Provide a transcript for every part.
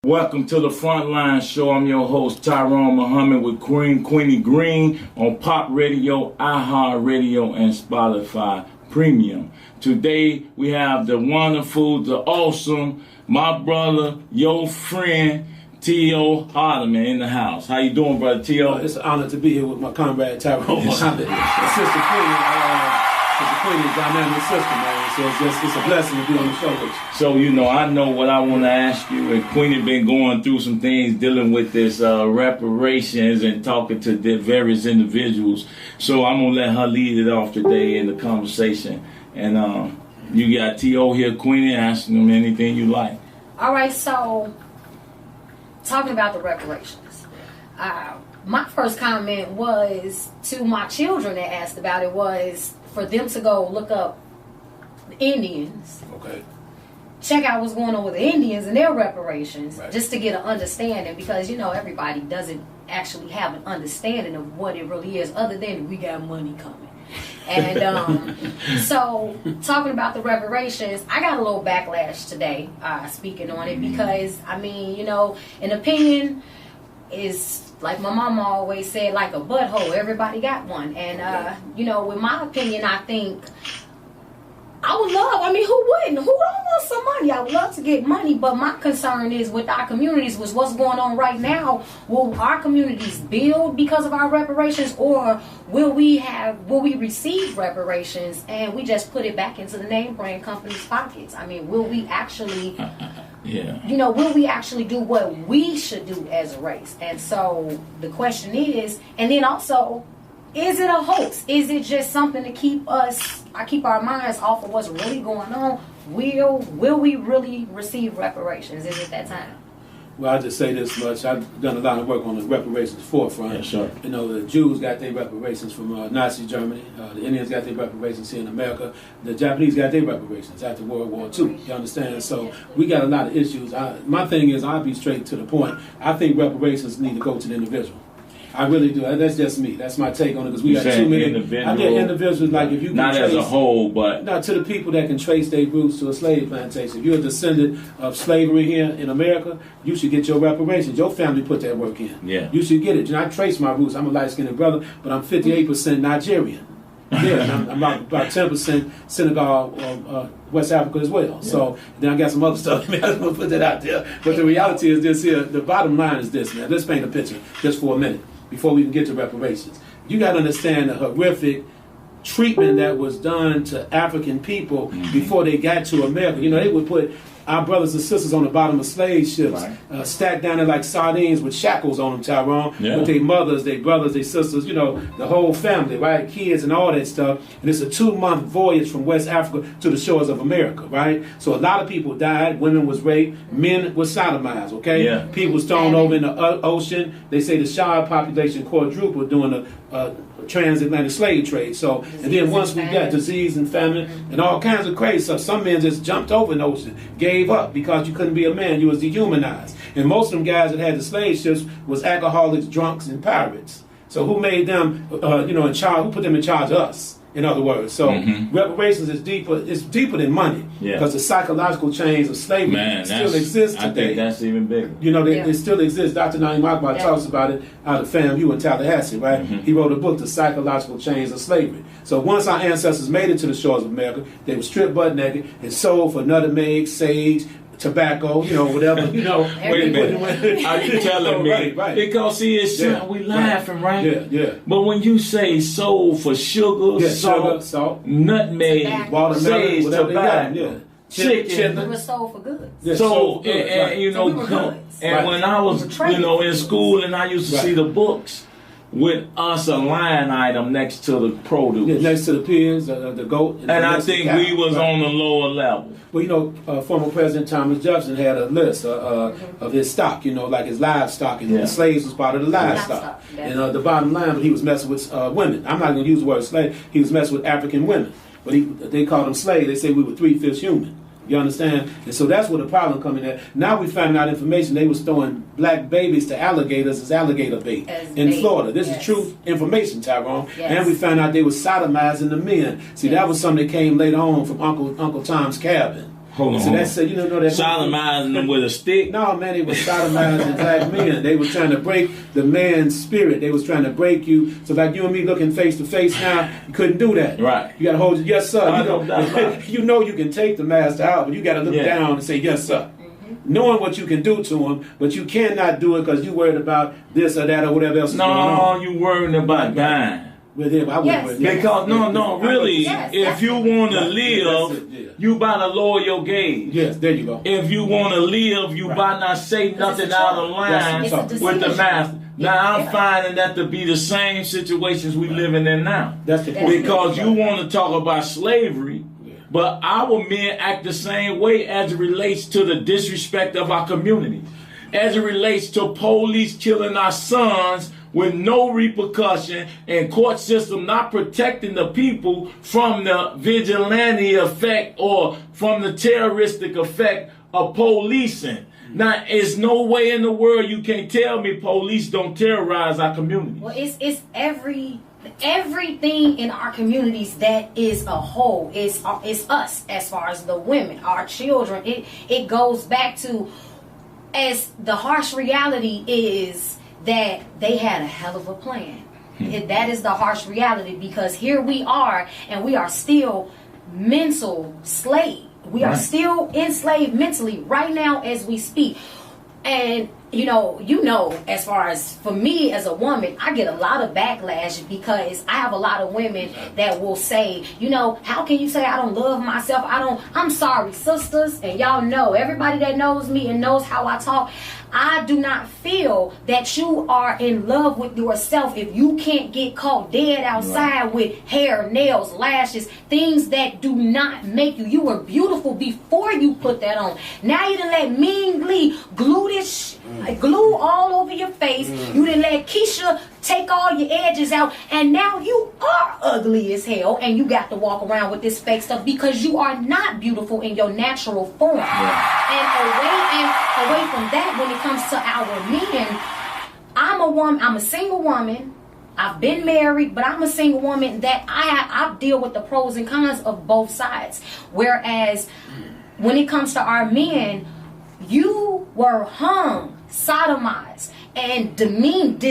Welcome to the FrontLine show. I'm your host, Tyrone Mohammad with Queenie Greene on Pop Radio, iHeartRadio, and Spotify Premium. Today, we have the wonderful, the awesome, my brother, your friend, T.O. Hardeman in the house. How you doing, brother T.O.? It's an honor to be here with my comrade, Tyrone Mohammad. Sister Queenie, dynamic sister, man. So it's a blessing to be on the show with you. So, I know what I want to ask you. And Queenie been going through some things dealing with this reparations and talking to the various individuals. So I'm going to let her lead it off today in the conversation. And you got T.O. here, Queenie, asking them anything you like. All right, so talking about the reparations. My first comment was to my children that asked about it was for them to go look up the Indians. Okay. Check out what's going on with the Indians and their reparations, right, just to get an understanding, because everybody doesn't actually have an understanding of what it really is, other than we got money coming. And so talking about the reparations, I got a little backlash today speaking on it, because an opinion is, like my mama always said, like a butthole. Everybody got one. And with my opinion, I think I would love, who wouldn't? Who don't want some money? I would love to get money, but my concern is with our communities, was what's going on right now. Will our communities build because of our reparations, or will we receive reparations and we just put it back into the name brand companies' pockets? Will we actually will we actually do what we should do as a race? And so the question is, and then also, is it a hoax? Is it just something to keep our minds off of what's really going on? Will we really receive reparations? Is it that time? Well, I'll just say this much. I've done a lot of work on the reparations forefront. Yeah, sure. The Jews got their reparations from Nazi Germany. The Indians got their reparations here in America. The Japanese got their reparations after World War II. You understand? So we got a lot of issues. My thing is, I'll be straight to the point. I think reparations need to go to the individual. I really do. That's just me. That's my take on it, because we got too many individuals. Like, if you can not as a whole, but not to the people that can trace their roots to a slave plantation. If you're a descendant of slavery here in America, you should get your reparations. Your family put that work in. Yeah, you should get it. I trace my roots. I'm a light-skinned brother, but I'm 58% Nigerian. Yeah, and I'm about 10% Senegal or West Africa as well. Yeah. So then I got some other stuff. I'm going to put that out there. But the reality is this here. The bottom line is this, man. Let's paint a picture just for a minute before we can get to reparations. You got to understand the horrific treatment that was done to African people before they got to America. They would put our brothers and sisters on the bottom of slave ships, right, stacked down there like sardines with shackles on them, Tyrone, with their mothers, their brothers, their sisters, the whole family, right, kids and all that stuff. And it's a 2-month voyage from West Africa to the shores of America, right? So a lot of people died, women was raped, men were sodomized, okay? Yeah. People was thrown over in the ocean. They say the child population quadrupled during the transatlantic slave trade. So, and then once we got disease and famine and all kinds of crazy stuff, some men just jumped over in the ocean, gave up because you couldn't be a man, you was dehumanized. And most of them guys that had the slave ships was alcoholics, drunks, and pirates. So who made them, in charge? Who put them in charge of us? In other words, so reparations is deeper. It's deeper than money, because the psychological chains of slavery still exist today. I think that's even bigger. They still exist. Dr. Naeem Akbar talks about it out of FAMU in Tallahassee, right? He wrote a book, The Psychological Chains of Slavery. So once our ancestors made it to the shores of America, they were stripped butt naked and sold for nutmeg, sage, tobacco, whatever, Wait a minute. Are you telling me? Right. Because it's we laughing, right? Yeah. But when you say sold for sugar, salt, nutmeg, watermelon, sage, whatever tobacco, chicken. We were sold for goods. Yeah, so we when I was, in school, and I used to see the books with us a line item next to the produce. Yeah, next to the pigs, the goat. And I think we was on the lower level. Well, former President Thomas Jefferson had a list of his stock, like his livestock, and the slaves was part of the livestock. And the bottom line, he was messing with women. I'm not going to use the word slave. He was messing with African women. But they called them slaves. They say we were 3/5 human. You understand? And so that's where the problem coming in. Now we found out information they was throwing black babies to alligators as alligator bait in Florida. This is true information, Tyrone. Yes. And we found out they were sodomizing the men. See, that was something that came later on from Uncle Tom's Cabin. Hold on. So that's you know that sodomizing them with a stick. No, man, they was sodomizing black men. They was trying to break the man's spirit. They was trying to break you. So like you and me looking face to face now, you couldn't do that. Right. You got to hold it. Yes, sir. Right. You know you can take the master out, but you got to look down and say yes, sir. Knowing what you can do to him, but you cannot do it because you worried about this or that or whatever else is going on. No, you worried about dying. With him, I Yes. would. Because really, Yes, if you want to live, that's it, yeah. you better lower your gauge. Yes, there you go. If you want to live, you better not say nothing out of line It's a with the decision. master. Now I'm Yeah. finding that to be the same situations we living in now. That's the point. Because you want to talk about slavery, but our men act the same way as it relates to the disrespect of our communities, as it relates to police killing our sons with no repercussion and court system not protecting the people from the vigilante effect or from the terroristic effect of policing. Now, there's no way in the world you can tell me police don't terrorize our community. Well, it's everything in our communities that is a whole. It's us as far as the women, our children. It goes back to, as the harsh reality is that they had a hell of a plan. That is the harsh reality, because here we are and we are still mental slave. We are still enslaved mentally right now as we speak. And you know, as far as for me as a woman, I get a lot of backlash because I have a lot of women that will say, how can you say I don't love myself? I'm sorry, sisters, and y'all know, everybody that knows me and knows how I talk, I do not feel that you are in love with yourself if you can't get caught dead outside with hair, nails, lashes, things that do not make you. You were beautiful before you put that on. Now you done let Mean Lee glue this glue all over your face. You didn't let Keisha take all your edges out, and now you are ugly as hell, and you got to walk around with this fake stuff because you are not beautiful in your natural form. And away from that, when it comes to our men, I'm a single woman. I've been married, but I'm a single woman that I deal with the pros and cons of both sides. Whereas when it comes to our men, you were hung, sodomized, and demeaned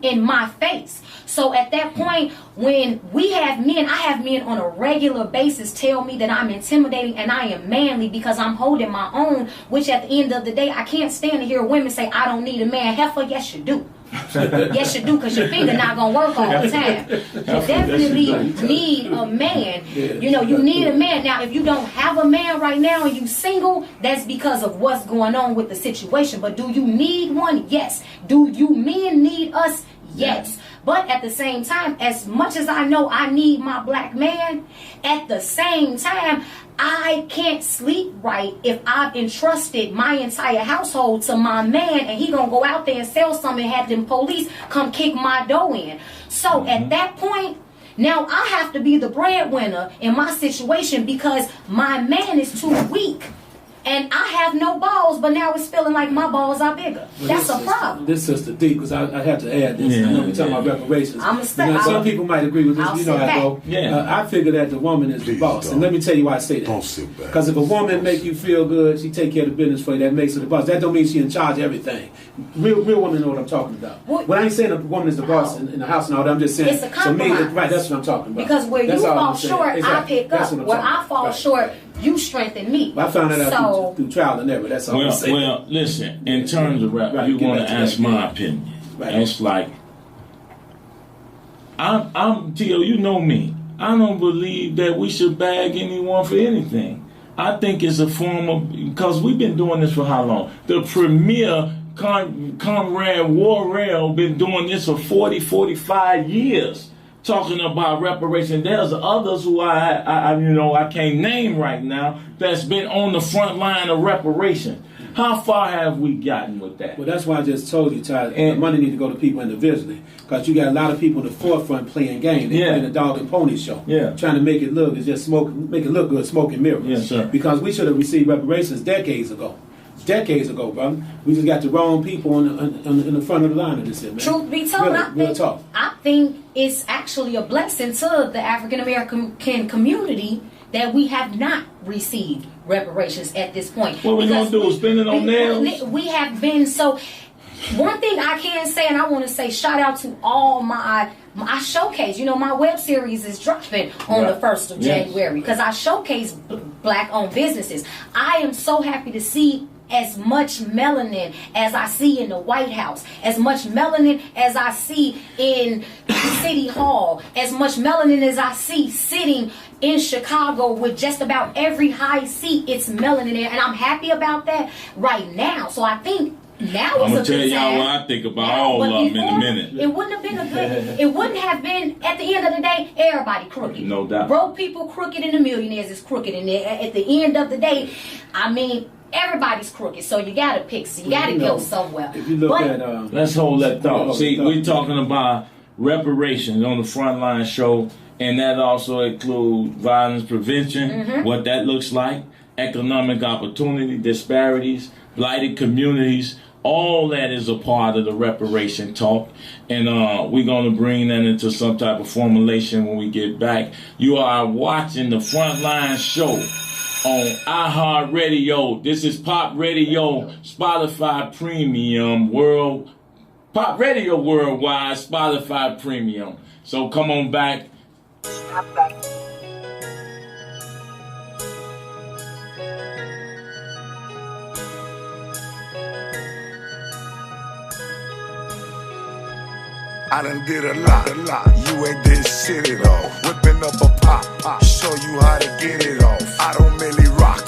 in my face. So at that point, when we have men, I have men on a regular basis tell me that I'm intimidating and I am manly because I'm holding my own, which at the end of the day, I can't stand to hear women say, I don't need a man. Heifer, yes you do. Yes you do, because your finger not going to work all the time. You definitely need a man. You need a man. Now, if you don't have a man right now and you single, that's because of what's going on with the situation. But do you need one? Yes. Do you men need us? Yes. But at the same time, as much as I know I need my black man, at the same time, I can't sleep right if I've entrusted my entire household to my man and he gonna go out there and sell something and have them police come kick my dough in. So at that point, now I have to be the breadwinner in my situation because my man is too weak. And I have no balls, but now it's feeling like my balls are bigger. That's a problem. This is the deep, because I have to add this. I know we're talking about reparations. Some people might agree with this. I'll You know how I go. I figure that the woman is the boss. And let me tell you why I say that. Don't sit back. Because if a woman make you feel good, she take care of the business for you, that makes her the boss. That don't mean she in charge of everything. Real women know what I'm talking about. When I ain't saying a woman is the boss in the house and all that, I'm just saying. It's a compromise. To me, right, that's what I'm talking about. Because where you fall short, exactly. I pick up. Where I fall short, you strengthen me. I found that out through trial and error. That's all I'm saying. Well, listen, in terms of rap, you want to ask my opinion. Right. It's like, I'm Tio, you know me. I don't believe that we should bag anyone for anything. I think it's a form of, because we've been doing this for how long? The premier Comrade Warrell been doing this for 45 years, talking about reparation. There's others who I can't name right now that's been on the front line of reparation. How far have we gotten with that? Well, that's why I just told you, Ty, the money need to go to people individually. Because you got a lot of people in the forefront playing games. They're playing the dog and pony show. Trying to make it look, it's just make it look good, smoke and mirrors. Yes, sir. Because we should have received reparations decades ago. Decades ago, brother. We just got the wrong people in the front of the line of this here, man. Truth be told, Real talk. I think it's actually a blessing to the African American community that we have not received reparations at this point. What we gonna do? Spend it on nails? We have been so. One thing I can say, and I want to say, shout out to all my showcase. You know, my web series is dropping on the 1st of January because I showcase Black-owned businesses. I am so happy to see as much melanin as I see in the White House, as much melanin as I see in City Hall, as much melanin as I see sitting in Chicago with just about every high seat. It's melanin there, and I'm happy about that right now. So I think now I'm is a gonna good tell y'all time. what I think about all of them in a minute. It wouldn't have been a good. It wouldn't have been. At the end of the day, everybody crooked. No doubt. Broke people crooked, and the millionaires is crooked. And at the end of the day, I mean, everybody's crooked. So you gotta pick. So you gotta go somewhere. If you look at, let's hold that thought. See, we're talking about reparations on the Frontline show, and that also includes violence prevention, what that looks like, economic opportunity disparities, blighted communities. All that is a part of the reparation talk, and we're going to bring that into some type of formulation when we get back. You are watching the Frontline show on iHeartRadio. This is Pop Radio, Spotify Premium, Pop Radio Worldwide, Spotify Premium. So come on back. I'm back. I done did a lot. You ain't did shit at all. Whipping up a pop, show you how to get it off. I don't really rock.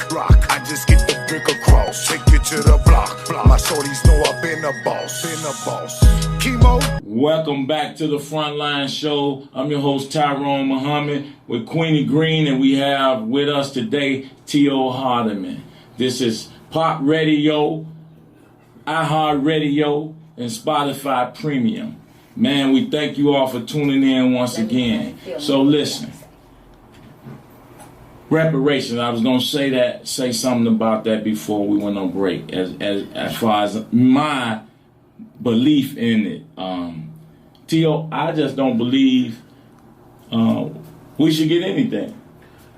I just get the brick across. Take you to the block. My shorties know I've been a boss. Chemo. Welcome back to the Frontline show. I'm your host Tyrone Mohammad with Queenie Greene, and we have with us today T.O. Hardeman. This is Pop Radio, iHeartRadio, and Spotify Premium. Man, we thank you all for tuning in once again. So listen, reparations. I was gonna say something about that before we went on break. As far as my belief in it, T.O., I just don't believe we should get anything.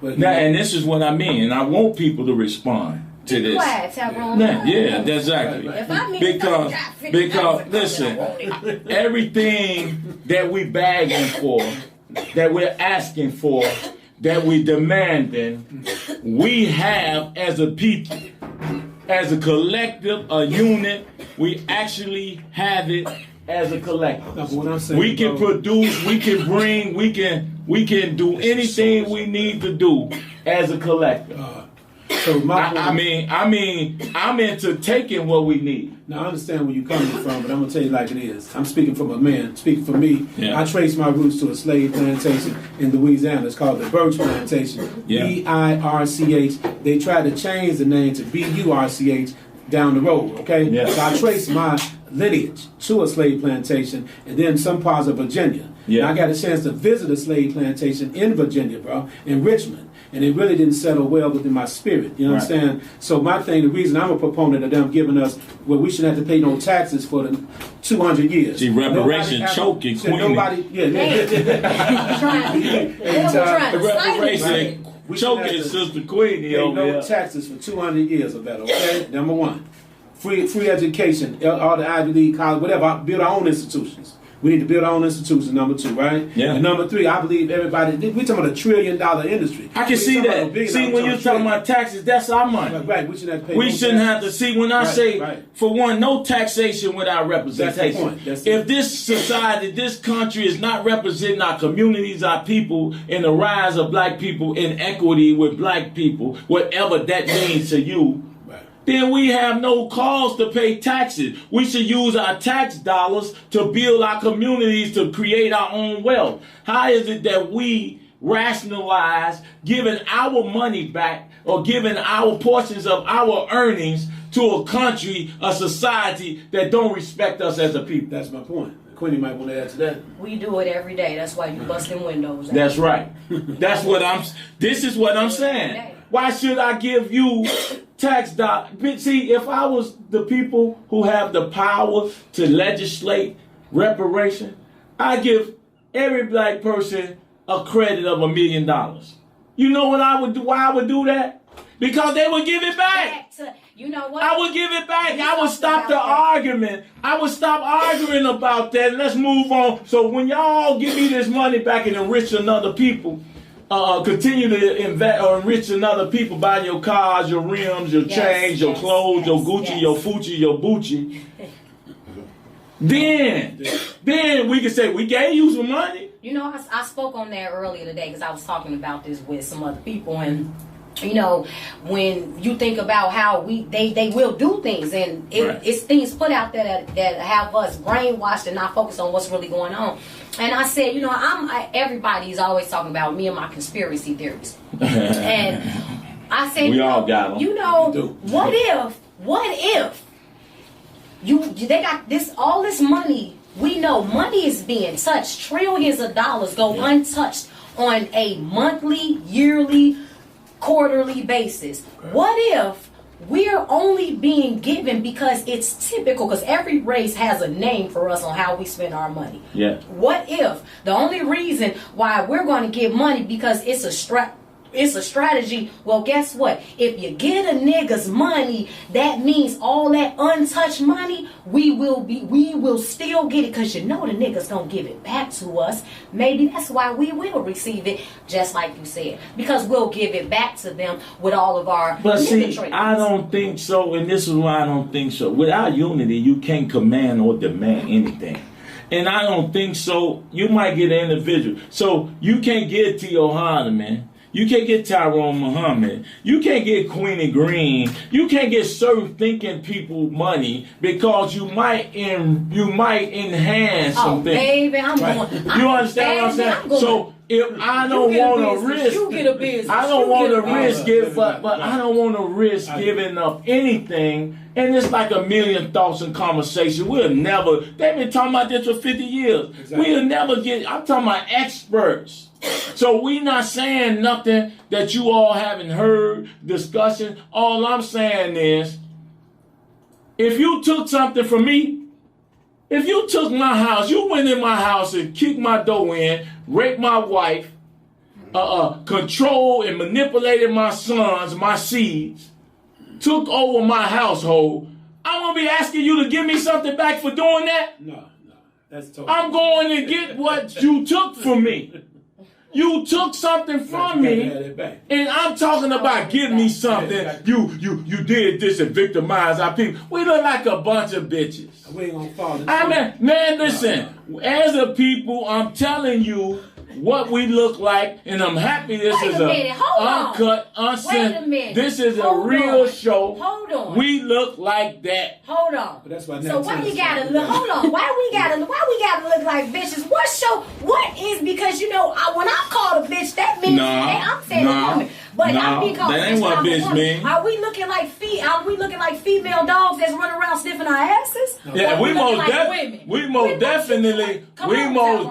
Now, and this is what I mean, and I want people to respond to this. Quiet, Tyrone. Yeah, exactly. If I mean Because listen, everything that we begging for, that we're asking for, that we demanding, we have as a people, as a collective, a unit. We actually have it as a collective. No, what I'm saying, we can produce, we can bring, we can do anything we need to do as a collective. So I mean, I'm into taking what we need. Now I understand where you're coming from, but I'm gonna tell you like it is. I'm speaking from a man. Speaking for me, Yeah. I trace my roots to a slave plantation in Louisiana. It's called the Birch Plantation. Yeah. B-I-R-C-H. They tried to change the name to B-U-R-C-H down the road. Okay. Yeah. So I trace my lineage to a slave plantation, and then some parts of Virginia. Yeah. And I got a chance to visit a slave plantation in Virginia, bro, in Richmond. And it really didn't settle well within my spirit. You know what I'm saying? So my thing, the reason I'm a proponent of them giving us, well, we shouldn't have to pay no taxes for the 200 years. See, reparation choking, Queenie. Nobody, Reparation choking, Sister Queenie pay over no here. taxes for 200 years or better, okay? Number one. Free education, all the Ivy League college, whatever, build our own institutions. We need to build our own institutions, number two, right? Yeah. And number three, I believe everybody, we're talking about $1 trillion industry. I can see that. See, when you're talking about taxes, that's our money. Right, we shouldn't have to pay We no shouldn't have taxes. to see when I say, right. for one, no taxation without representation. That's the point. That's the If this society, this country is not representing our communities, our people, and the rise of black people in equity with black people, whatever that means to you, then we have no cause to pay taxes. We should use our tax dollars to build our communities, to create our own wealth. How is it that we rationalize giving our money back or giving our portions of our earnings to a country, a society that don't respect us as a people? That's my point. Queenie might want to add to that. We do it every day. That's why you busting windows out. That's right. This is what I'm saying. Why should I give you tax dollars? See, if I was the people who have the power to legislate reparation, I give every black person a credit of $1 million. You know what I would do? Why I would do that? Because they would give it back. You know what? I would give it back. I would stop the argument. I would stop arguing about that. And let's move on. So when y'all give me this money back and enrich another people, continue to invest or enrich another people, buy your cars, your rims, your chains, your clothes, your Gucci, your Fucci, your Bucci. Then we can say we gave you some money. You know, I spoke on that earlier today because I was talking about this with some other people, and you know, when you think about how they will do things, and it's things put out there that have us brainwashed and not focused on what's really going on. And I said, you know, everybody's always talking about me and my conspiracy theories, and I said, we all got them. You know, what if they got all this money? We know money is being touched. Trillions of dollars go untouched on a monthly, yearly, quarterly basis. What if we're only being given because it's typical, because every race has a name for us on how we spend our money. Yeah. What if the only reason why we're going to give money because it's a strategy? Well, guess what? If you get a nigga's money, that means all that untouched money, we will still get it, because you know the nigga's gonna give it back to us. Maybe that's why we will receive it, just like you said, because we'll give it back to them with all of our. But see, traits. I don't think so, and this is why I don't think so. Without unity, you can't command or demand anything. And I don't think so. You might get an individual. So you can't get T.O. Hardeman. You can't get Tyrone Mohammad. You can't get Queenie Greene. You can't get certain thinking people money because you might enhance something. Baby, I'm going. You understand what I'm saying? So if I don't want to risk, you get a business. I don't want to risk it, but I don't want to risk giving up anything. And it's like a million thoughts and conversation. We'll never. They've been talking about this for 50 years. Exactly. We'll never get. I'm talking about experts. So we not saying nothing that you all haven't heard, discussion. All I'm saying is, if you took something from me, if you took my house, you went in my house and kicked my door in, raped my wife, controlled and manipulated my sons, my seeds, took over my household, I'm going to be asking you to give me something back for doing that? No. That's totally. I'm going to get what you took from me. You took something from me, and I'm talking about give me something. You did this and victimized our people. We look like a bunch of bitches. We ain't gonna fall. I mean, man, listen. As a people, I'm telling you what we look like, and I'm happy this is a uncut, uncensored. This is a real show. Hold on. We look like that. Hold on. But that's why. So why we gotta look? Hold on. Why we gotta look like bitches? What show? What is, because you know when I'm called a bitch, that means I'm saying a woman. But I'm being called that ain't what bitch mean. Are we looking like female dogs that's running around sniffing our asses? Yeah, we most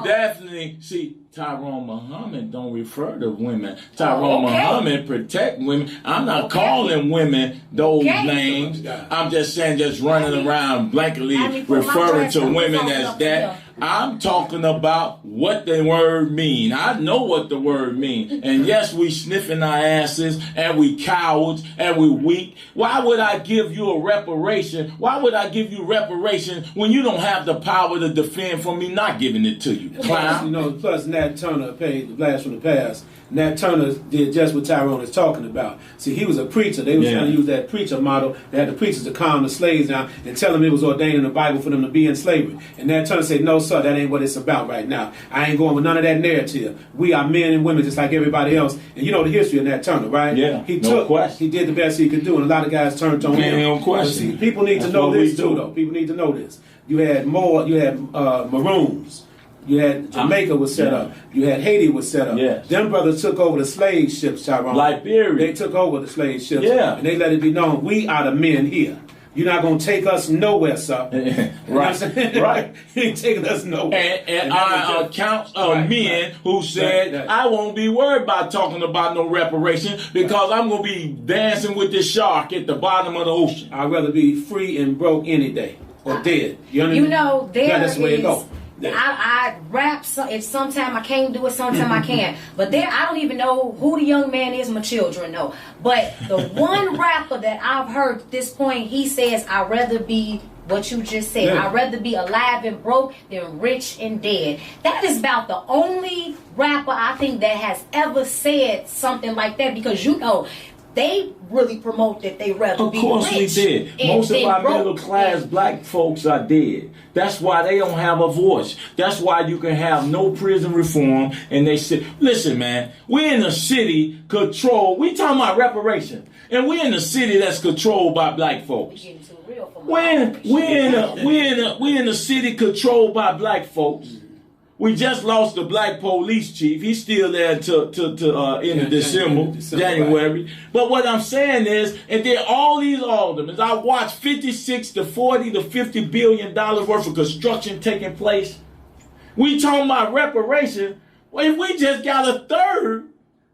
definitely see. Tyrone Mohammad don't refer to women. Tyrone Mohammad protect women. I'm not calling women those names. I'm just saying, just running around blankly referring to women as that. I'm talking about what the word mean. I know what the word mean. And yes, we sniffing our asses, and we cowards, and we weak. Why would I give you a reparation? Why would I give you reparation when you don't have the power to defend from me not giving it to you? Clown. You know, plus Nat Turner paid the blast from the past. Nat Turner did just what Tyrone is talking about. See, he was a preacher. They was trying to use that preacher model. They had the preachers to calm the slaves down and tell them it was ordained in the Bible for them to be in slavery. And Nat Turner said, no, sir, that ain't what it's about right now. I ain't going with none of that narrative. We are men and women just like everybody else. And you know the history of Nat Turner, right? Yeah, he did the best he could do, and a lot of guys turned on him. No question. See, people need to know this too, though. People need to know this. You had Maroons. You had Jamaica was set up. You had Haiti was set up. Yes. Them brothers took over the slave ships, Tyrone. Liberia. They took over the slave ships. Yeah. And they let it be known, we are the men here. You're not going to take us nowhere, sir. Right. You ain't taking us nowhere. And our accounts of men who said, I won't be worried about talking about no reparation because I'm going to be dancing with this shark at the bottom of the ocean. I'd rather be free and broke any day or dead. You know, that's the way it goes. I rap. If sometime I can't do it, sometime I can. But I don't even know who the young man is. My children know. But the one rapper that I've heard at this point, he says, "I'd rather be." What you just said, I'd rather be alive and broke than rich and dead. That is about the only rapper I think that has ever said something like that, because they really promote that they rather be rich. Of course we did. Most of our middle class black folks are dead. That's why they don't have a voice. That's why you can have no prison reform. And they say, listen, man, we're in a city controlled. We talking about reparation, and we're in a city that's controlled by black folks. We're in a city controlled by black folks. We just lost the black police chief. He's still there until in December, January. Right. But what I'm saying is, and then all these aldermen, I watched 56 to 40 to $50 billion worth of construction taking place. We talking about reparation. Well, if we just got a third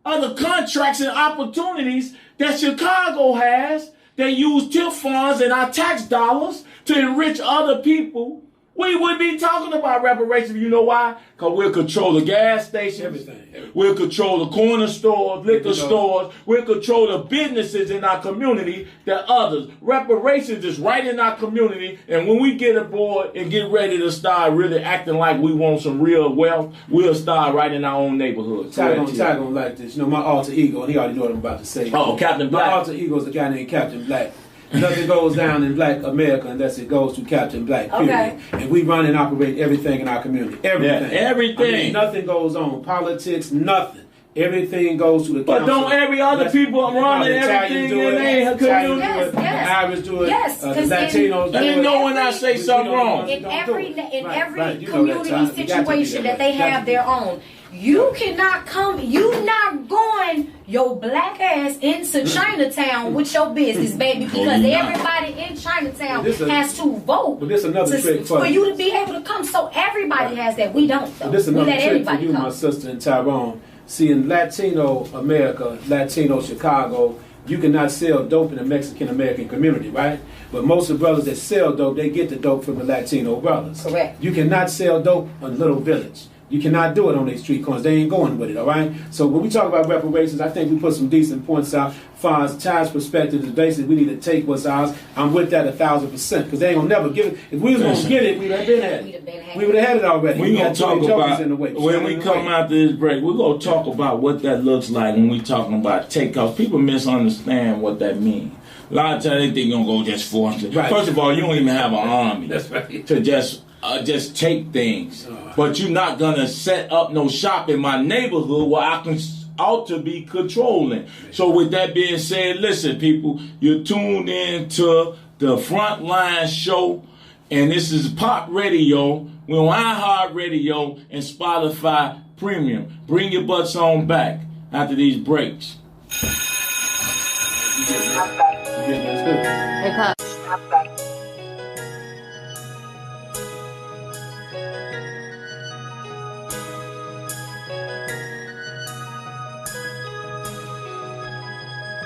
of the contracts and opportunities that Chicago has, they use TIF funds and our tax dollars to enrich other people, we would be talking about reparations. You know why? Because we'll control the gas stations. Everything. We'll control the corner stores, liquor stores. We'll control the businesses in our community that others. Reparations is right in our community. And when we get aboard and get ready to start really acting like we want some real wealth, we'll start right in our own neighborhood. Tyrone like this. You know, my alter ego, and he already know what I'm about to say. Oh, Captain Black. My alter ego is a guy named Captain Black. Nothing goes down in black America unless it goes to Captain Black, period. Okay. And we run and operate everything in our community. Everything. Yeah, everything. I mean, nothing goes on. Politics, nothing. Everything goes to the council. But don't every other people run everything in their community? Yes. The Irish do it. Yes. The Latinos do it. You know when I say something wrong. In every community situation that they have their own. You cannot come, you not going your black ass into Chinatown with your business, baby, because everybody in Chinatown has to vote but this another trick for you to be able to come. So everybody has that. We don't, though. This another trick for you, my sister, and Tyrone. See, in Latino America, Latino Chicago, you cannot sell dope in the Mexican American community, right? But most of the brothers that sell dope, they get the dope from the Latino brothers. Correct. You cannot sell dope in a little village. You cannot do it on these street corners. They ain't going with it, all right? So when we talk about reparations, I think we put some decent points out. As far as Ty's perspective is basically we need to take what's ours. I'm with that 1,000% because they ain't gonna never give it. If we was gonna get it, we'd have been at it. We would have had it already. We're gonna talk about when we come after this break. We're gonna talk about what that looks like when we talking about takeoffs. People misunderstand what that means. A lot of times they think you're gonna go just force it. Right. First of all, you don't even have an army. That's right. To just take things. But you're not gonna set up no shop in my neighborhood where I can ought to be controlling. So with that being said, listen, people, you're tuned in to the FrontLine show, and this is Pop Radio. We're on iHeartRadio and Spotify Premium. Bring your butts on back after these breaks. Hey, Pop.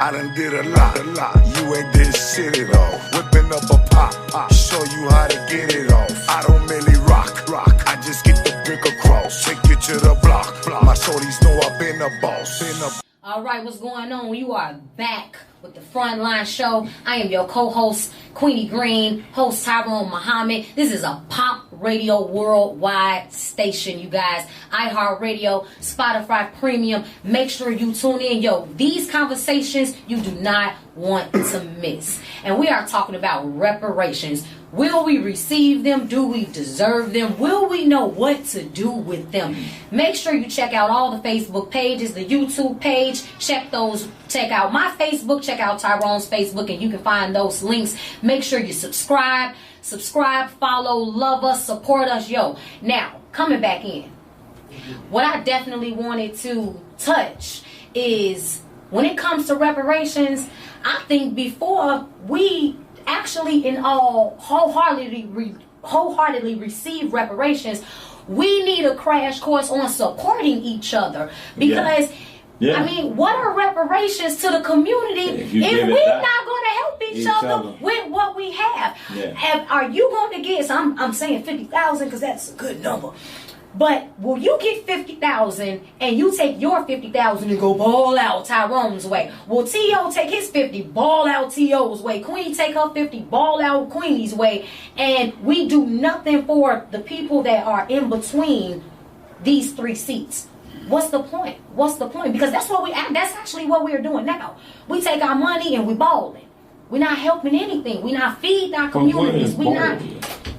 I done did a lot. You ain't did shit at all. Whipping up a pop, show you how to get it off. I don't really rock. I just get the brick across. Take you to the block. My shorties know I've been a boss. All right, what's going on? You are back with the FrontLine show. I am your co-host, Queenie Greene, host Tyrone Mohammad. This is a Pop Radio worldwide station, you guys. iHeartRadio, Spotify Premium. Make sure you tune in. Yo, these conversations you do not want to miss. And we are talking about reparations. Will we receive them? Do we deserve them? Will we know what to do with them? Make sure you check out all the Facebook pages, the YouTube page. Check out my Facebook, check out Tyrone's Facebook, and you can find those links. Make sure you subscribe, follow, love us, support us. Yo, now, coming back in. What I definitely wanted to touch is when it comes to reparations, I think before we actually wholeheartedly receive reparations, we need a crash course on supporting each other, because Yeah. I mean, what are reparations to the community If you if give it we're back. not going to help each other with what we have? Yeah. And are you going to get? So I'm saying 50,000 because that's a good number. But will you get 50,000 and you take your 50,000 and go ball out Tyrone's way? Will T.O. take his 50, ball out T.O.'s way? Queenie take her 50, ball out Queenie's way? And we do nothing for the people that are in between these three seats. What's the point? What's the point? Because that's actually what we're doing now. We take our money and we balling. We're not helping anything. We're not feeding our communities. We're not.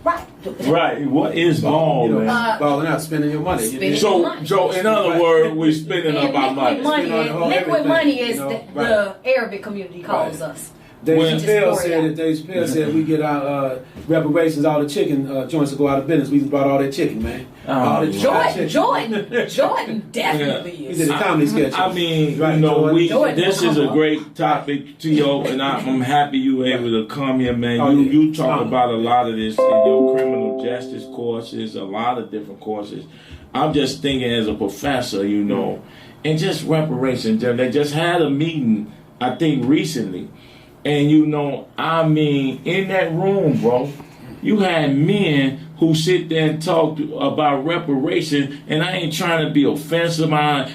Right. What is ball, man? Balling out, spending your money. So in other words, we're spending up our money. Liquid money is the Arabic community calls us. Dave Chappelle said we get our reparations, all the chicken joints to go out of business. We just brought all that chicken, man. Jordan definitely is. He did a comedy sketch. I mean, right, this is a great topic, T.O., and I'm happy you were able to come here, man. You talk about a lot of this in your criminal justice courses, a lot of different courses. I'm just thinking as a professor, and just reparations. They just had a meeting, I think, recently. And in that room, bro, you had men who sit there and talk about reparations, and I ain't trying to be offensive.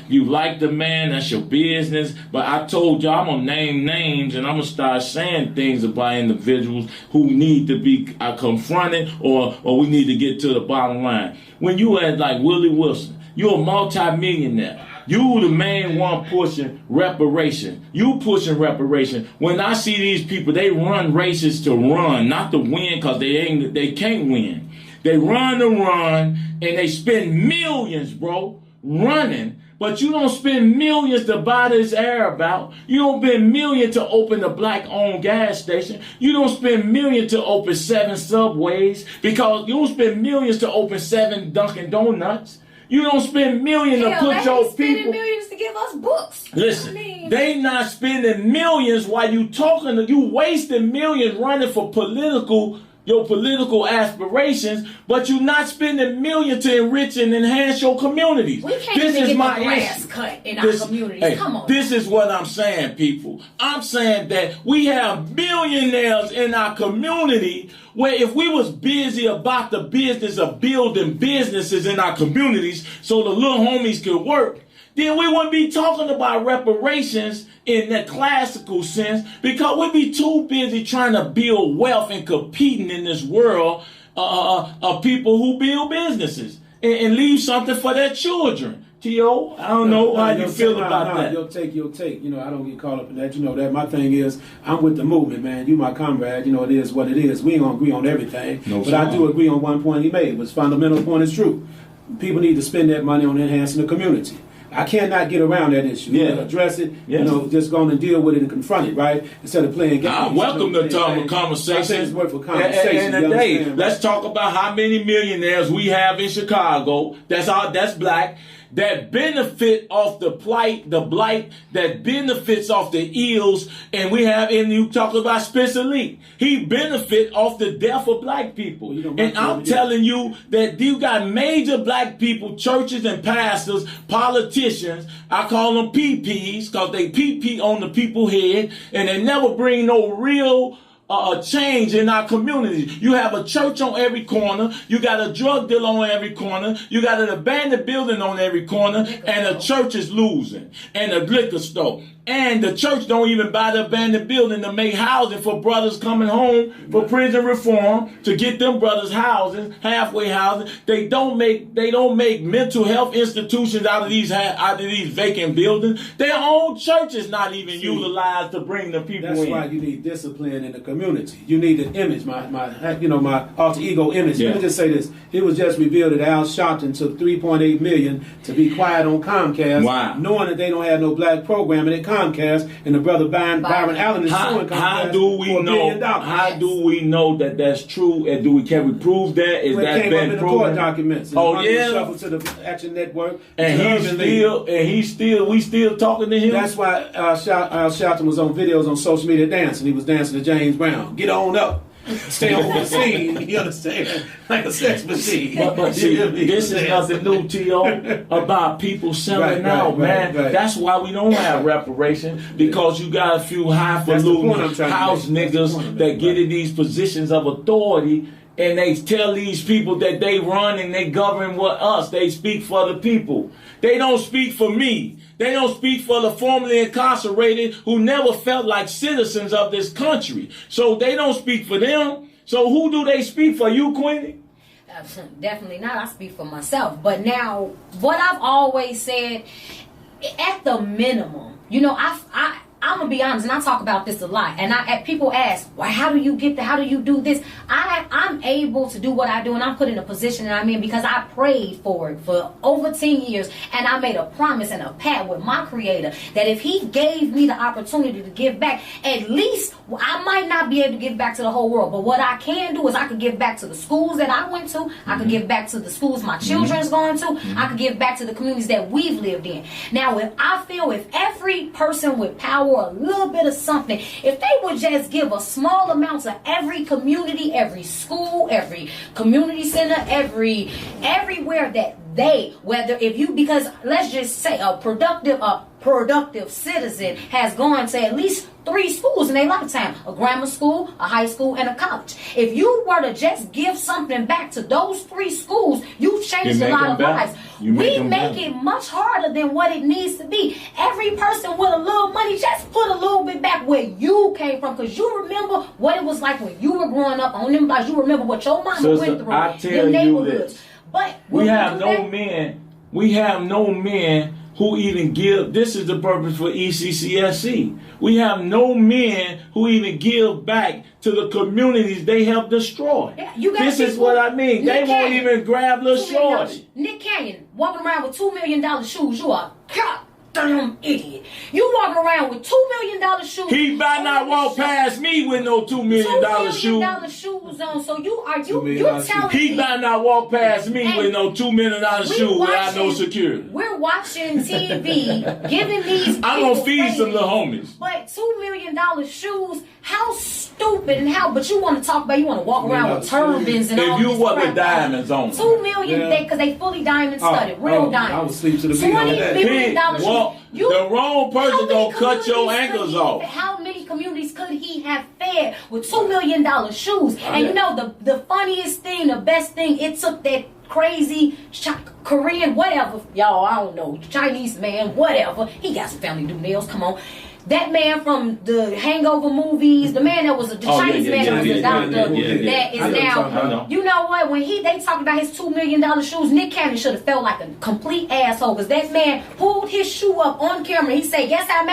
You like the man, that's your business. But I told you I'm gonna name names, and I'm gonna start saying things about individuals who need to be confronted, or we need to get to the bottom line. When you had like Willie Wilson, you're a multi-millionaire. You the main one pushing reparation. You pushing reparation. When I see these people, they run races to run, not to win, because they can't win. They run to run, and they spend millions, bro, running. But you don't spend millions to buy this Arab out. You don't spend millions to open a black-owned gas station. You don't spend millions to open 7 Subways, because you don't spend millions to open 7 Dunkin' Donuts. You don't spend millions to put your people. Spending millions to give us books. Listen, they not spending millions while you talking. You wasting millions running for your political aspirations, but you're not spending millions to enrich and enhance your communities. We can't even get the grass cut in our communities. Hey, come on. This is what I'm saying, people. I'm saying that we have billionaires in our community where if we was busy about the business of building businesses in our communities so the little homies could work, then we wouldn't be talking about reparations in the classical sense, because we'd be too busy trying to build wealth and competing in this world of people who build businesses and leave something for their children. T.O., I don't know how you feel about that. You'll take. I don't get caught up in that. That my thing is, I'm with the movement, man. You my comrade. It is what it is. We ain't gonna agree on everything. But I do agree on one point he made, which fundamental point is true. People need to spend that money on enhancing the community. I cannot get around that issue. Address it, just going to deal with it and confront it, right? Instead of playing games. I welcome the talk of conversations. Let's talk about how many millionaires we have in Chicago. That's black. That benefit off the blight, that benefits off the ills, and you talk about Spencer Lee. He benefit off the death of black people. And I'm telling you that you got major black people, churches and pastors, politicians, I call them PPs, because they PP on the people's head, and they never bring no real change in our communities. You have a church on every corner. You got a drug dealer on every corner. You got an abandoned building on every corner, and the church is losing, and a liquor store. And the church don't even buy the abandoned building to make housing for brothers coming home for prison reform, to get them brothers housing, halfway housing. They don't make mental health institutions out of these vacant buildings. Their own church is not even utilized to bring the people in. That's why you need discipline in the community. You need an image, my alter ego image. Let me just say this. It was just revealed that Al Sharpton took $3.8 million to be quiet on Comcast, knowing that they don't have no black programming at Comcast, and the brother Byron Allen is suing Comcast How do we know that that's true? And can we prove that? Is that came been up in proven? The court documents. Shuffled to the Action Network. We still talking to him. That's why Al Sharpton was on videos on social media dancing. He was dancing to James Brown. Get on up. stay on the scene. You understand? Like a sex machine. But see, this is nothing new, T.O., about people selling out, man. Right. That's why we don't have reparation, because you got a few highfalutin house niggas that get in these positions of authority, and they tell these people that they run and they govern with us. They speak for the people. They don't speak for me. They don't speak for the formerly incarcerated who never felt like citizens of this country. So they don't speak for them. So who do they speak for? You, Queenie? Definitely not. I speak for myself. But now, what I've always said, at the minimum, you know, I'm gonna be honest, and I talk about this a lot. And people ask, "Well, how do you get there? How do you do this?" I'm able to do what I do, and I'm put in a position that I'm in because I prayed for it for over 10 years, and I made a promise and a pact with my Creator that if He gave me the opportunity to give back, at least I might not be able to give back to the whole world, but what I can do is I could give back to the schools that I went to. I could give back to the schools my children's going to. I could give back to the communities that we've lived in. Now, if every person with power, a little bit of something, if they would just give a small amount to every community, every school, every community center, everywhere that because let's just say a productive citizen has gone to at least 3 schools in their lifetime: a grammar school, a high school, and a college. If you were to just give something back to those 3 schools, you've changed a lot of lives. We make it much harder than what it needs to be. Every person with a little money, just put a little bit back where you came from, because you remember what it was like when you were growing up on them blocks. You remember what your mama went through. I tell you this. But we have no men who even give. This is the purpose for ECCSC. We have no men who even give back to the communities they help destroy. Yeah, this is what I mean. They won't even grab little shorty. Nick Cannon walking around with $2 million shoes. You are goddamn idiot. You walking around with $2 million shoes. He better not walk past me with no $2 million shoes. $2 million shoes on. So you telling me he better not walk past me with no $2 million shoes without no security. We're watching TV, giving these. I'm gonna feed some little homies. But $2 million shoes, how stupid and how? But you want to talk about? You want to walk around with turbans and all if you this want crap. the diamonds on. $2 million, because they fully diamond studded, real diamonds. I would sleep to the beat on that. $20 million shoes. The wrong person gonna cut your ankles off. How many communities could he have fed with $2 million shoes? And you know the funniest thing, the best thing, it took that crazy Korean whatever, y'all, I don't know, Chinese man, whatever. He got some family do nails. Come on. That man from the Hangover movies, the man that was the Chinese man that was a doctor, that is now, you know what? When they talked about his $2 million shoes, Nick Cannon should have felt like a complete asshole, because that man pulled his shoe up on camera. He said, "Guess how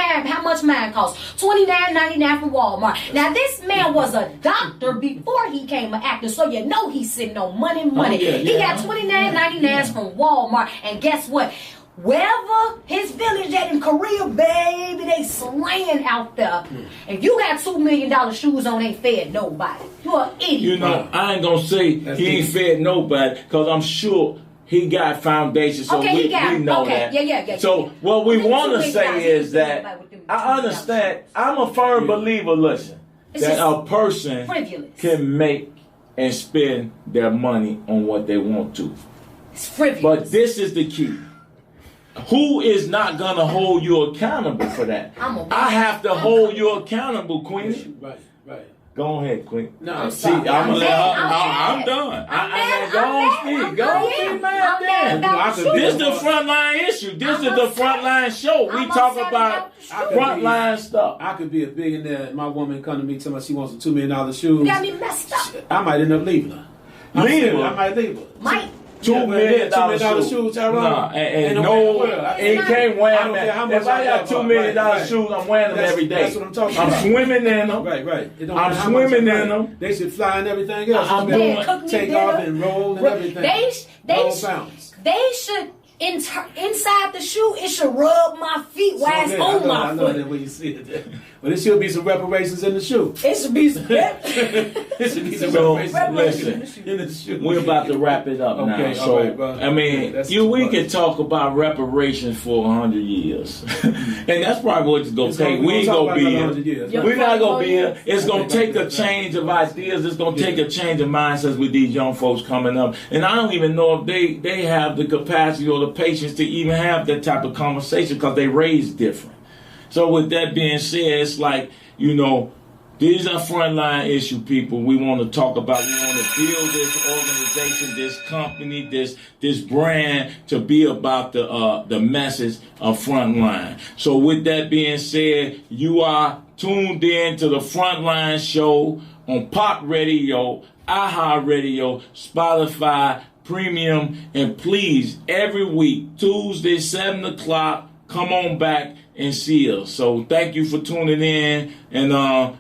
much mine cost? $29.99 from Walmart." Now this man was a doctor before he came an actor, so you know he's sitting on money. He got $29.99 from Walmart, and guess what? Wherever his village at in Korea, baby, they slaying out there. If you got $2 million shoes on, ain't fed nobody. You're an idiot. You know, I ain't gonna say he ain't fed nobody, because I'm sure he got foundation, so we know that. Yeah. So what we want to say is that I understand. I'm a firm believer, listen, that a person can make and spend their money on what they want to. It's frivolous. But this is the key. Who is not going to hold you accountable for that? I have to hold you accountable, Queenie. Right. Go ahead, Queen. No, see, I'm gonna let her. I'm done. Go on, man. This is the frontline issue. This is the frontline show. We talk about frontline stuff. I could be a billionaire and my woman come to me telling me she wants some $2 million shoes. You got me messed up. I might end up leaving her. I might leave her. Might. $2 million shoes, Tyrone. Nah, and no, it can't wear them. If I got $2 million shoes, I'm wearing them every day. That's what I'm talking about. I'm swimming in them. Right. I'm swimming in them. They should fly and everything else. I'm doing take off and roll and everything. They should. Inside the shoe, it should rub my feet while it's on my foot. I know that when you see it. But there should be some reparations in the shoe. It should be some. There should be some So, reparations listen, in the shoe. we're about to wrap it up now. Okay, So, all right, bro. I mean, That's too we much. can talk about reparations for 100 years. And that's probably what it's going to take. We ain't going to be here. Yeah. We're not going to be here. It's going to Okay. take a change of ideas. It's going to take a change of mindsets with these young folks coming up. And I don't even know if they have the capacity or the patience to even have that type of conversation because they raised different. So with that being said, it's like, you know, these are frontline issue people we want to talk about. We want to build this organization, this company, this brand to be about the message of Frontline. So with that being said, you are tuned in to the Frontline show on Pop Radio, iHeartRadio, Spotify, Premium, and please, every week, Tuesday, 7 o'clock, come on back and see us. So thank you for tuning in. And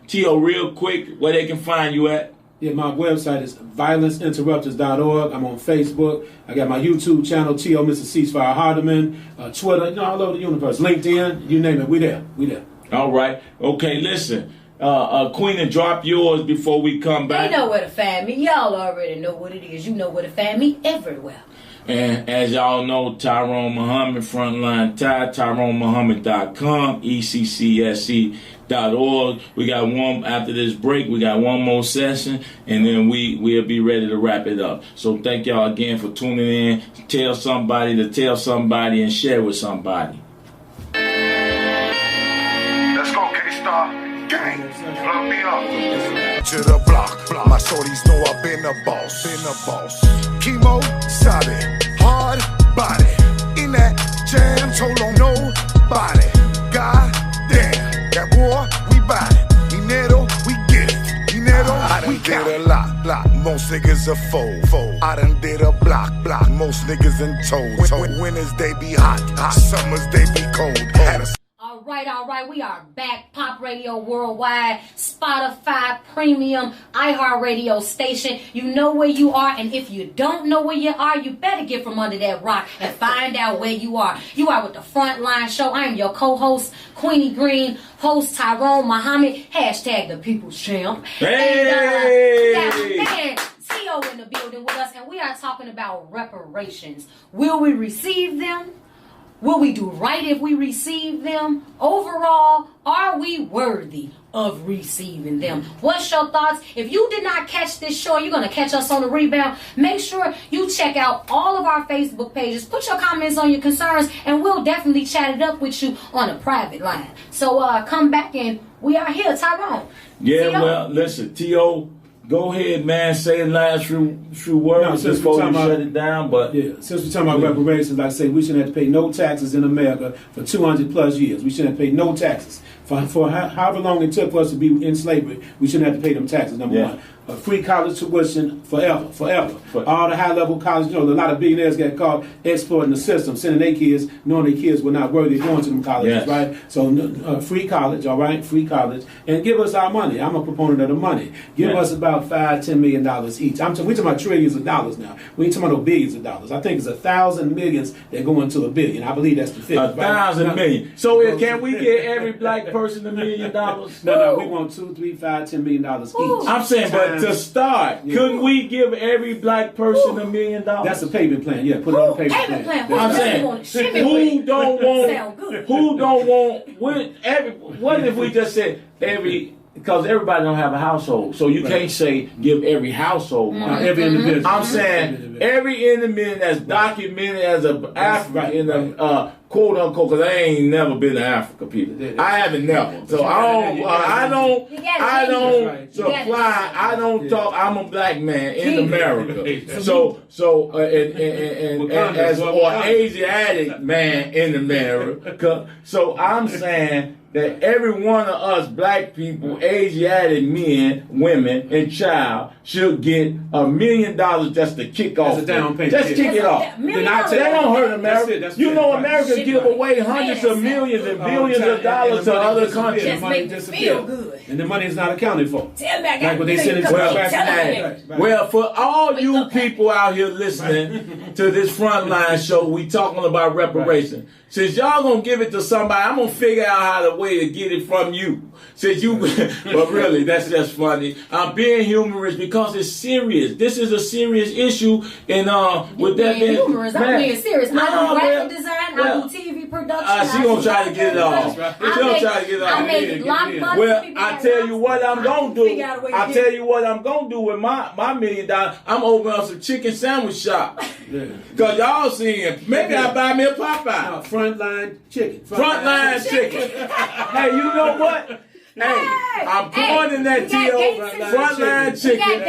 T.O., real quick, where they can find you at? Yeah, my website is violenceinterrupters.org. I'm on Facebook. I got my YouTube channel, T.O. Mr. Ceasefire Hardeman, Twitter, you know, all over the universe. LinkedIn, you name it, we there. All right. Okay, listen. Queenie, drop yours before we come back. They know where to find me. Y'all already know what it is. You know where to find me everywhere. And as y'all know, Tyrone Mohammad, Frontline Ty, TyroneMohammad.com, ECCSE.org. We got one, after this break, we got one more session, and then we'll be ready to wrap it up. So thank y'all again for tuning in. Tell somebody to tell somebody and share with somebody. Let's go, K-Star. Gang, plug me up. To the block, my shorties know I've been a boss. Chemo, solid, hard body. In that jam, told on nobody. God damn, that war, we buy it. Dinero, we get it. Dinero, we count it. I done did a lot. Most niggas are fold. I done did a block. Most niggas in told. Winters they be hot. Summers they be cold. All right. We are back. Pop Radio Worldwide, Spotify, Premium, iHeartRadio station. You know where you are, and if you don't know where you are, you better get from under that rock and find out where you are. You are with the Frontline Show. I am your co-host, Queenie Greene, host Tyrone Mohammad, hashtag the People's Champ. Hey! And we got man, T.O. in the building with us, and we are talking about reparations. Will we receive them? Will we do right if we receive them? Overall, are we worthy of receiving them? What's your thoughts? If you did not catch this show, you're going to catch us on the rebound. Make sure you check out all of our Facebook pages. Put your comments on your concerns, and we'll definitely chat it up with you on a private line. So come back, and we are here, Tyrone. Yeah, T.O. well, listen, T.O., go ahead, man. Say the last few words before you shut it down. But yeah, since we're talking about reparations, like I say, we shouldn't have to pay no taxes in America for 200 plus years. We shouldn't have to pay no taxes. For however long it took for us to be in slavery, we shouldn't have to pay them taxes, number one. Free college tuition forever. All the high-level college, you know, a lot of billionaires get caught exploiting the system, sending their kids, knowing their kids were not worthy of going to them colleges, right? So free college, all right? Free college. And give us our money. I'm a proponent of the money. Give us about $5-10 million each. We're talking about trillions of dollars now. We ain't talking about no billions of dollars. I think it's 1,000 millions that go into a billion. I believe that's the figure. 1,000 million. So can we get every black person $1 million? No, we want $2, $3, $5, $10 million each. I'm saying, but to start, couldn't we give every black person $1 million? That's a payment plan. Yeah, put it on a payment plan. I'm saying, who don't want? What if we just said every? Because everybody don't have a household, so you can't say give every household money. Every individual. I'm saying every individual that's documented as a African in a quote unquote. Because I ain't never been to Africa, people. I haven't never. So I don't supply. I don't talk. I'm a black man in America. So and as or Asiatic man in America. So I'm saying that every one of us black people, Asiatic men, women, and child should get $1 million just to kick off. As a down payment. Just kick it off. That don't hurt America. You know America give away hundreds of millions and billions of dollars to other countries. Just make me feel good. And the money is not accounted for. Tell me Like when they send it to well, for all you people out here listening, to this Frontline show. We talking about reparation. Since y'all gonna give it to somebody, I'm gonna figure out how the way to get it from you. Since you, but really, that's just funny. I'm being humorous because it's serious. This is a serious issue, and with that being humorous, I'm being serious. I do graphic design, I do TV production. She gonna try to get it off. She gonna try to get it off. I make blockbusters. Well, I tell you what I'm gonna do. I tell you what I'm gonna do with my $1 million. I'm opening up some chicken sandwich shop. Cause y'all seeing, maybe I buy me a Popeye. Frontline chicken. Frontline chicken. Hey, you know what? Hey, I'm coining that T.O. Frontline chicken.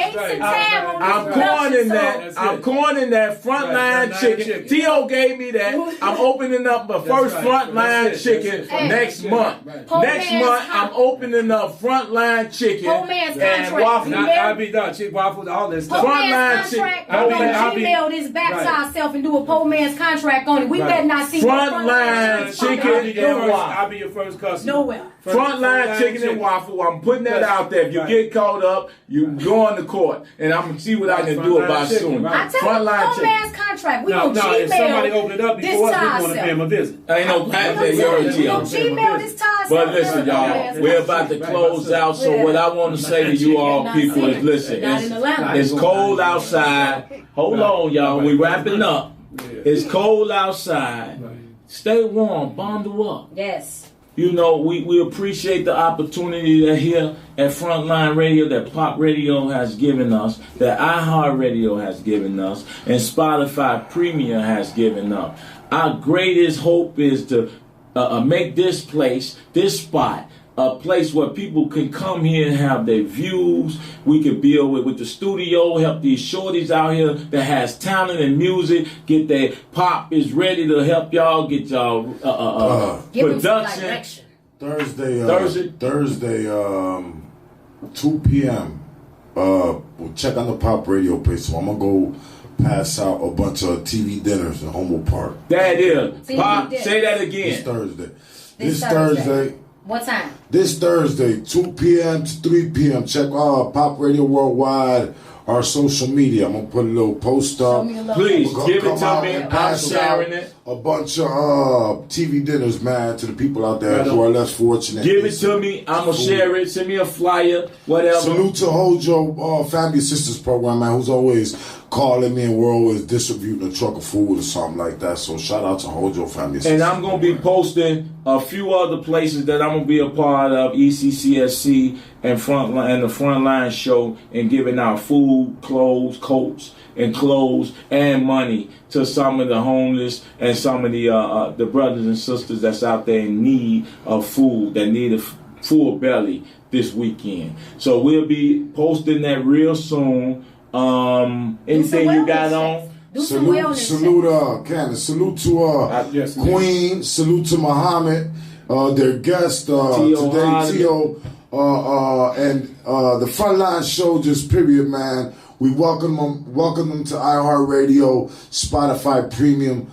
I'm coining that. I'm coining that Frontline chicken. T.O. gave me that. I'm opening up my first Frontline chicken next month. Next month, I'm opening up Frontline chicken and waffle. I'll be done. Chicken waffles, all this stuff. Frontline chicken. We're going to Gmail this back to ourselves and do a poor man's contract on it. We better not see Frontline chicken and waffle. I'll be your first customer. Nowhere. Frontline chicken and waffle. I'm putting that out there. If you get caught up, you go on the court, and I'm gonna see what I can do about soon. I tell you, no man's contract. We gonna Gmail. If somebody open it up before us, we gonna pay him a visit. Ain't no patent. You already Gmail this time. But listen, y'all, we're about to close out. So what I want to say to you all people is, listen, it's cold outside. Hold on, y'all. We wrapping up. It's cold outside. Stay warm. Bundle up. Yes. You know, we appreciate the opportunity that here at Frontline Radio, that Pop Radio has given us, that iHeartRadio has given us, and Spotify Premium has given us. Our greatest hope is to make this place, this spot, a place where people can come here and have their views. We can build with the studio, help these shorties out here that has talent and music, get their pop is ready to help y'all get y'all production. Thursday, 2 p.m. We'll check on the Pop Radio page. So I'm gonna go pass out a bunch of TV dinners in Humboldt Park. That is. Pop, say that again. This Thursday. What time? This Thursday, 2 p.m. to 3 p.m. Check Pop Radio Worldwide, our social media. I'm going to put a little post up. Please, give it to me. I'm sharing it. A bunch of TV dinners, man, to the people out there who are less fortunate. Give it to me. I'm going to share it. Send me a flyer, whatever. Salute to Hojo Family Assistance Program, man, who's always calling me, and we're always distributing a truck of food or something like that. So shout out to Hojo Family Assistance. And I'm going to be posting a few other places that I'm going to be a part of, ECCSC and Frontline, and the Frontline show, and giving out food, clothes, coats, and clothes and money to some of the homeless and some of the brothers and sisters that's out there in need of food, that need a full belly this weekend. So we'll be posting that real soon. Anything you got on? Salute Candace. Salute to Queen. Salute to Mohammad. Their guest today, T.O. And the Frontline show, just period, man. We welcome them to iHeartRadio, Spotify Premium.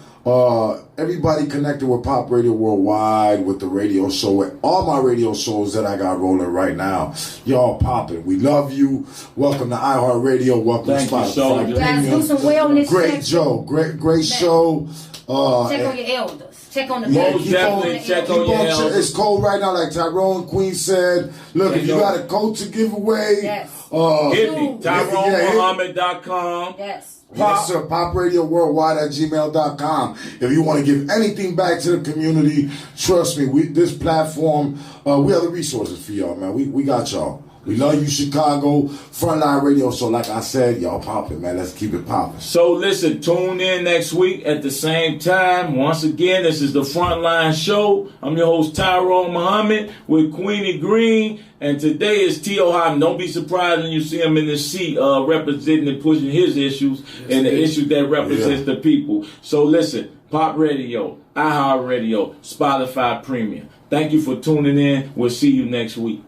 Everybody connected with Pop Radio Worldwide, with the radio show, with all my radio shows that I got rolling right now. Y'all popping. We love you. Welcome to iHeartRadio. Welcome to Spotify Premium. Do some wellness. Great show. Great show. Check on your elders. Check on the most definitely check on your elders. It's cold right now, like Tyrone Queen said. Look, if you got a coat to give away, hit me. TyroneMohammad.com. Yes. Yes, sir. PopRadioWorldwide@gmail.com. If you want to give anything back to the community, trust me, this platform, we have the resources for y'all, man. We got y'all. We love you, Chicago. Frontline Radio. So like I said, y'all popping, man. Let's keep it popping. So listen, tune in next week at the same time. Once again, this is the Frontline Show. I'm your host, Tyrone Mohammad, with Queenie Greene. And today is T.O. Mohammad. Don't be surprised when you see him in the seat representing and pushing his issues and the issues that represents the people. So listen, Pop Radio, iHeartRadio, Spotify Premium. Thank you for tuning in. We'll see you next week.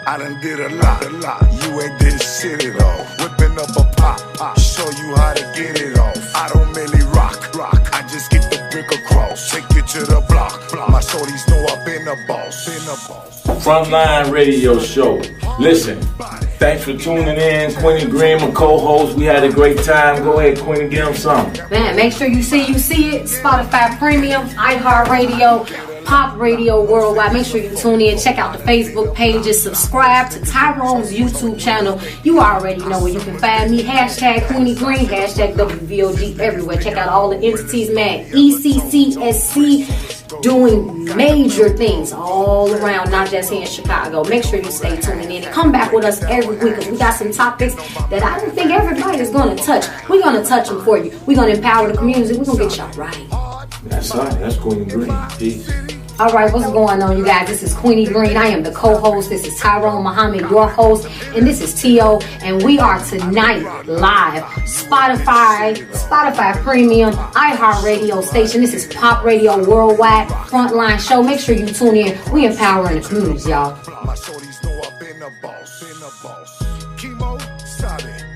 I done did a lot. You ain't did shit at all. Whipping up a pop, show you how to get it off. I don't really rock. I just get the brick across, take you to the block. Frontline Radio Show. Listen, thanks for tuning in. Queenie Greene, my co-host. We had a great time. Go ahead, Queenie, give them something. Man, make sure you see it. Spotify Premium, iHeartRadio, Pop Radio Worldwide. Make sure you tune in. Check out the Facebook pages. Subscribe to Tyrone's YouTube channel. You already know where you can find me. Hashtag Queenie Greene. Hashtag WVOG everywhere. Check out all the entities, man. ECCSC doing major things all around, not just here in Chicago. Make sure you stay tuning in. Come back with us every week because we got some topics that I don't think everybody is going to touch. We're going to touch them for you. We're going to empower the community. We're going to get y'all right. That's right. That's Queenie Greene. Peace. All right, what's going on, you guys? This is Queenie Greene. I am the co-host. This is Tyrone Mohammad, your host, and this is T.O. And we are tonight live. Spotify Premium, iHeartRadio station. This is Pop Radio Worldwide, Frontline Show. Make sure you tune in. We empowering the communities, y'all. My shorties know I've been a boss. Chemo, solid.